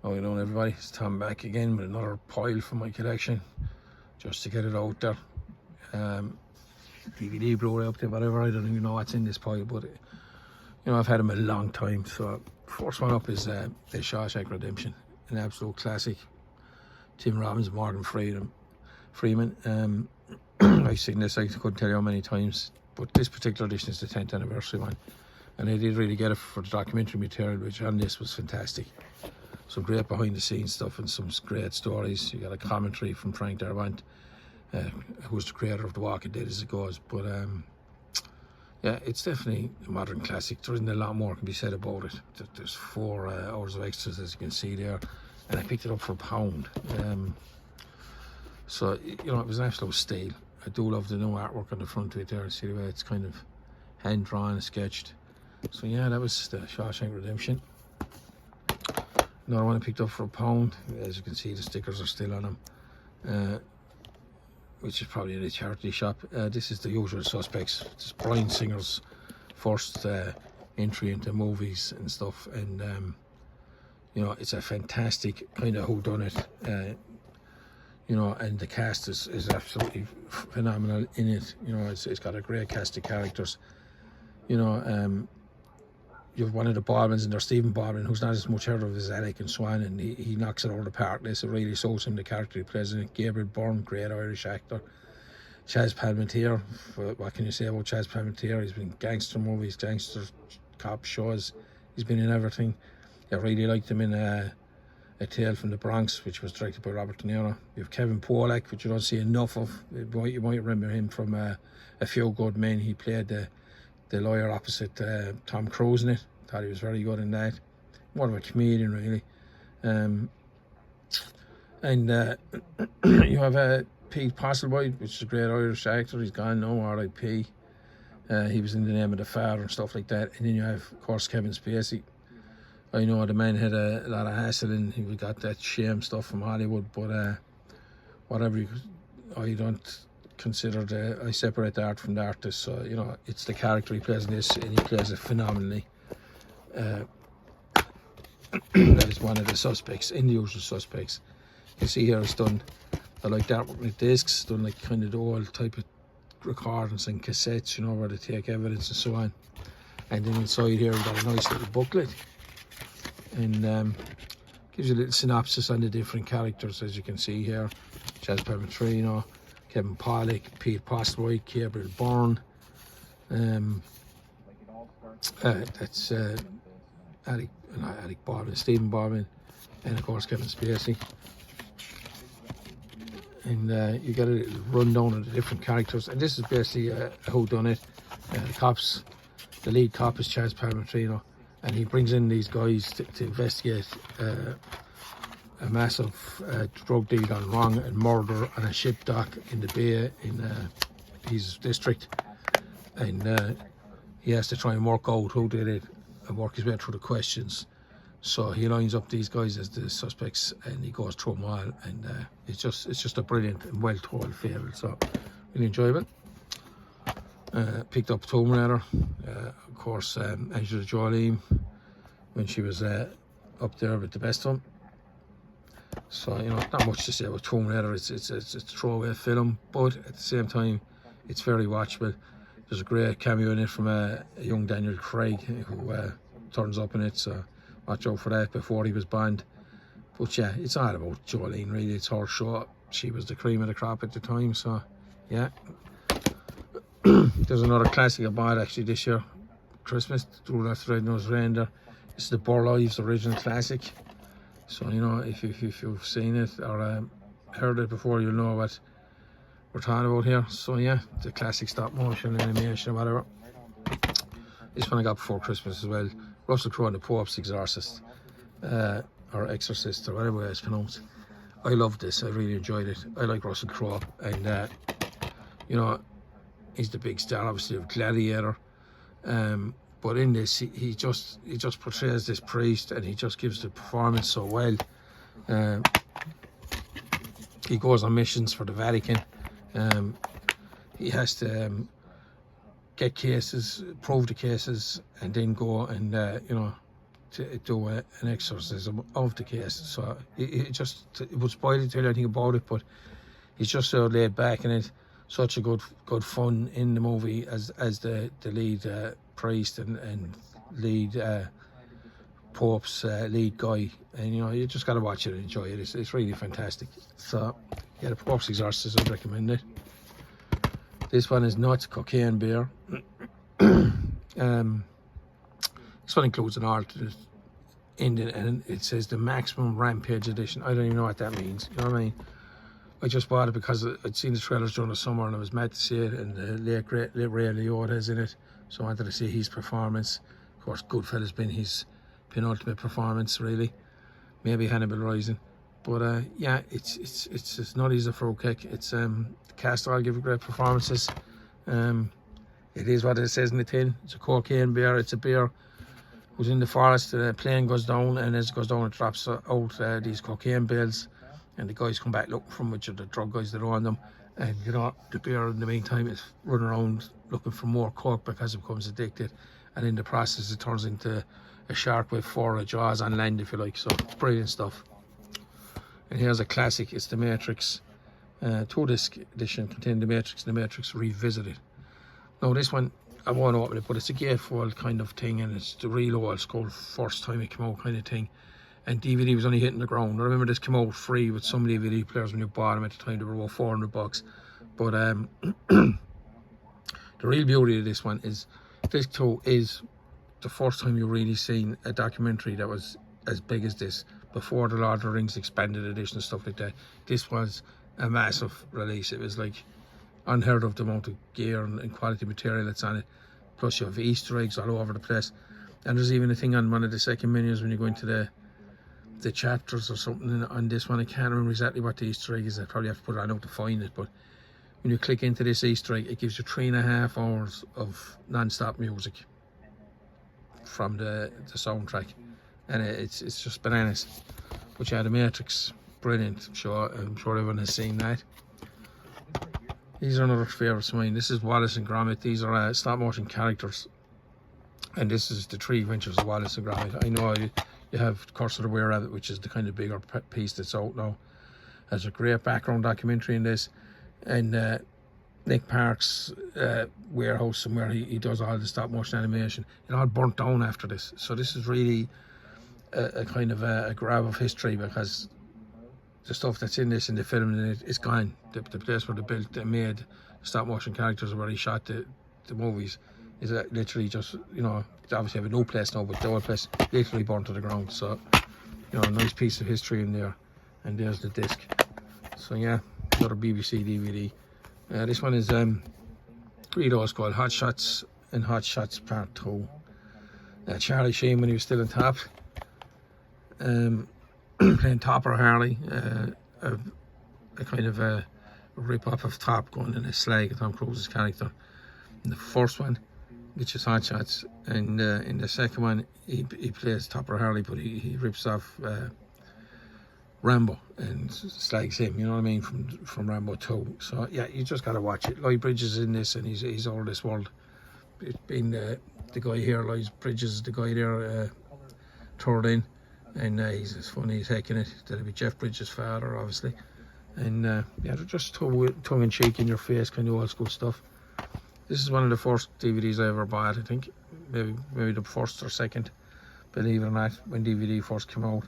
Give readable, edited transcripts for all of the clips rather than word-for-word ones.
How you doing, everybody? It's Tom back again with another pile from my collection, just to get it out there. DVD, Blu-ray, up there, whatever. I don't even know what's in this pile, but I've had them a long time. So first one up is The Shawshank Redemption, an absolute classic. Tim Robbins, Morgan Freeman. I've seen this, I couldn't tell you how many times, but this particular edition is the 10th anniversary one, and I did really get it for the documentary material, which on this was fantastic. Some great behind the scenes stuff and some great stories. You got a commentary from Frank Darabont, who's the creator of The Walking Dead as it goes. But yeah, it's definitely a modern classic. There isn't a lot more can be said about it. There's 4 hours of extras, as you can see there, and I picked it up for £1. So it was an absolute steal. I do love the new artwork on the front of it there. See the way it's kind of hand drawn and sketched. So yeah, that was The Shawshank Redemption. Another one I picked up for £1. As you can see, the stickers are still on them, which is probably in a charity shop. This is The Usual Suspects. It's Bryan Singer's first entry into movies and stuff, and it's a fantastic kind of whodunit. And the cast is absolutely phenomenal in it. It's got a great cast of characters. You have one of the Baldwins in there, Stephen Baldwin, who's not as much heard of as Alec and Swan, and he knocks it out of the park. This, it really shows him the character he plays in it. Gabriel Byrne, great Irish actor. Chaz Palmentier, what can you say about Chaz Palmentier? He's been in gangster movies, gangster cop shows. He's been in everything. I really liked him in A Tale from the Bronx, which was directed by Robert De Niro. You have Kevin Pollak, which you don't see enough of. You might remember him from A Few Good Men. He played the lawyer opposite Tom Cruise in it. Thought he was very good in that. More of a comedian, really. You have Pete Postlethwaite, which is a great Irish actor. He's gone now, R.I.P. He was in The Name of the Father and stuff like that. And then you have, of course, Kevin Spacey. I know the man had a lot of hassle and he got that shame stuff from Hollywood, but whatever, I don't consider I separate the art from the artist. So it's the character he plays in this, and he plays it phenomenally. That is one of the suspects in The Usual Suspects. You see here it's done, I like that with discs, done like kind of the old type of recordings and cassettes, where they take evidence and so on. And then inside here we've got a nice little booklet, and gives you a little synopsis on the different characters, as you can see here. Chaz Palmentier, Kevin Pollak, Pete Postlethwaite, Gabriel Byrne. That's Alec Baldwin, Stephen Baldwin, and of course Kevin Spacey. And you get a little rundown of the different characters. And this is basically a whodunit. The lead cop is Chaz Palmentier, and he brings in these guys to investigate a massive drug deal gone wrong and murder on a ship dock in the bay in his district, and he has to try and work out who did it and work his way through the questions. So he lines up these guys as the suspects, and he goes through them all, and it's just a brilliant and well told fable. So really enjoyable. Picked up Tomb Raider, of course, Angelina Jolie, when she was up there with the best of them. So not much to say about Tomb Raider. It's a throwaway film, but at the same time it's very watchable. There's a great cameo in it from a young Daniel Craig who turns up in it, so watch out for that before he was banned. But yeah, it's all about Jolene, really. It's her show. She was the cream of the crop at the time, so yeah. There's another classic I bought actually this year, Christmas, Rudolph the Red-Nosed Reindeer. This is the Burl Ives original classic. So if you've seen it or heard it before, you'll know what we're talking about here. So yeah, the classic stop motion animation or whatever. This one I got before Christmas as well. Russell Crowe and the Pope's Exorcist, or Exorcist, or whatever it's pronounced. I loved this. I really enjoyed it. I like Russell Crowe, and he's the big star, obviously, of Gladiator. But in this, he just portrays this priest, and he just gives the performance so well. He goes on missions for the Vatican. He has to get cases, prove the cases, and then go and to do an exorcism of the case. So it would spoil it, tell you anything about it, but he's just so laid back, and it's such a good fun in the movie as the lead priest and lead Pope's lead guy, and you know, you just got to watch it and enjoy it. It's really fantastic. So yeah, the Pope's Exorcist, I'd recommend it. This one is Nuts, Cocaine Bear. This one includes an alternate ending, and it says the Maximum Rampage Edition. I don't even know what that means. You know what I mean? I just bought it because I'd seen the trailers during the summer and I was mad to see it, and the late great Ray Liotta is in it, so I wanted to see his performance. Of course, Goodfellas been his penultimate performance, really. Maybe Hannibal Rising, but yeah, it's as nutty as a fruitcake. It's the cast all give great performances. It is what it says in the tin. It's a cocaine bear. It's a bear who's in the forest. The plane goes down, and as it goes down, it drops out these cocaine bales, and the guys come back looking for them, which are the drug guys that own them. And you know, the bear in the meantime is running around looking for more coke because it becomes addicted, and in the process it turns into a shark with 4 jaws on land, if you like. So brilliant stuff. And here's a classic. It's The Matrix 2-disc edition, containing The Matrix and The Matrix Revisited. Now this one, I won't open it, but it's a gatefold kind of thing, and it's the real old school first time it came out kind of thing. And DVD was only hitting the ground. I remember this came out free with some DVD players when you bought them at the time. They were about $400. But the real beauty of this one is Disc 2 is the first time you really seen a documentary that was as big as this. Before the Lord of the Rings expanded edition and stuff like that, this was a massive release. It was like unheard of the amount of gear and quality material that's on it. Plus you have Easter eggs all over the place, and there's even a thing on one of the second menus when you go into the chapters or something on this one. I can't remember exactly what the Easter egg is. I probably have to put it on out to find it, but when you click into this Easter egg, it gives you 3.5 hours of non-stop music from the soundtrack, and it's just bananas. But yeah, The Matrix, brilliant. I'm sure everyone has seen that. These are another favourites of mine. This is Wallace and Gromit. These are stop motion characters, and this is the 3 Adventures of Wallace and Gromit. I know you have Curse of the Were Rabbit, which is the kind of bigger piece that's out now. There's a great background documentary in this, and Nick Park's warehouse somewhere, he does all the stop motion animation. It all burnt down after this, so this is really a kind of a grab of history, because the stuff that's in this in the film is gone. The place where they made stop motion characters, where he shot the movies, is literally just, you know, they obviously have a new place now, but the old place literally burnt to the ground. So, you know, a nice piece of history in there. And there's the disc. So yeah, another BBC DVD. This one is it's called Hot Shots and Hot Shots Part 2. Charlie Sheen when he was still on top, playing Topper Harley, a kind of a rip-off of Top Gun and a slag of Tom Cruise's character in the first one, which is Hot Shots, and in the second one he plays Topper Harley, but he rips off Rambo and slags him, you know what I mean, from Rambo 2. So yeah, you just gotta watch it. Lloyd Bridges is in this, and he's all this world. It's been the guy here, Lloyd Bridges, the guy there, third in, and he's as funny as heck in it. That'll be Jeff Bridges' father, obviously. And yeah, they're just tongue-in-cheek, in your face, kind of old school stuff. This is one of the first DVDs I ever bought, I think. Maybe the first or second, believe it or not, when DVD first came out.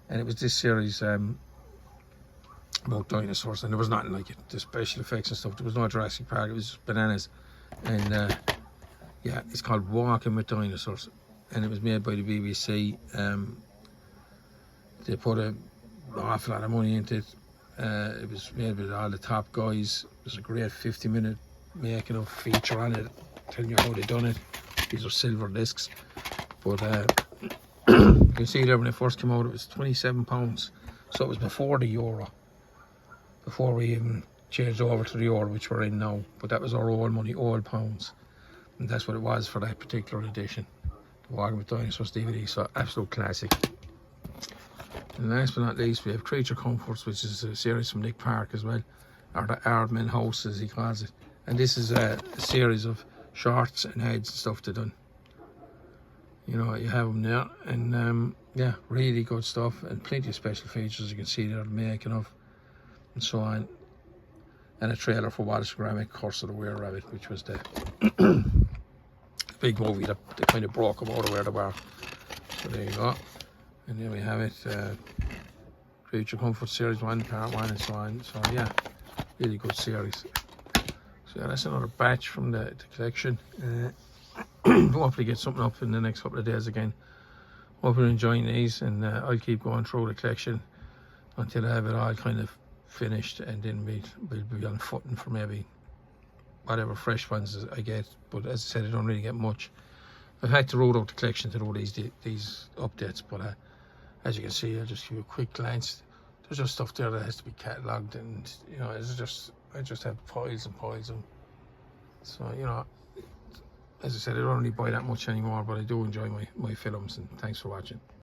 And it was this series about dinosaurs, and there was nothing like it. The special effects and stuff, there was no Jurassic Park, it was bananas. And yeah, it's called Walking with Dinosaurs, and it was made by the BBC. They put an awful lot of money into it. It was made with all the top guys. There's a great 50-minute making of feature on it, telling you how they done it. These are silver discs, but you can see there when it first came out, it was £27. So it was before the euro, before we even changed over to the euro, which we're in now. But that was our old money, old pounds, and that's what it was for that particular edition, the Walking with Dinosaurs DVD. So absolute classic. And last but not least, we have Creature Comforts, which is a series from Nick Park as well, or the Aardman House as he calls it. And this is a series of shorts and heads and stuff they done. you know, you have them there. And yeah, really good stuff, and plenty of special features you can see there, the making of, and so on. And a trailer for Wallace Gromit, Curse of the Were Rabbit, which was the big movie that kind of broke them out of where they were. So there you go. And there we have it, Creature Comfort Series 1, Part 1, and so on. So yeah, really good series. So yeah, that's another batch from the collection. Hopefully get something up in the next couple of days again. Hope you're enjoying these, and I'll keep going through the collection until I have it all kind of finished, and then we'll be on footing for maybe whatever fresh ones I get. But as I said, I don't really get much. I've had to roll out the collection to do these updates, but as you can see, I'll just give you a quick glance. There's just stuff there that has to be catalogued, and you know, I just have piles and piles of them. So you know, as I said, I don't really buy that much anymore, but I do enjoy my films, and thanks for watching.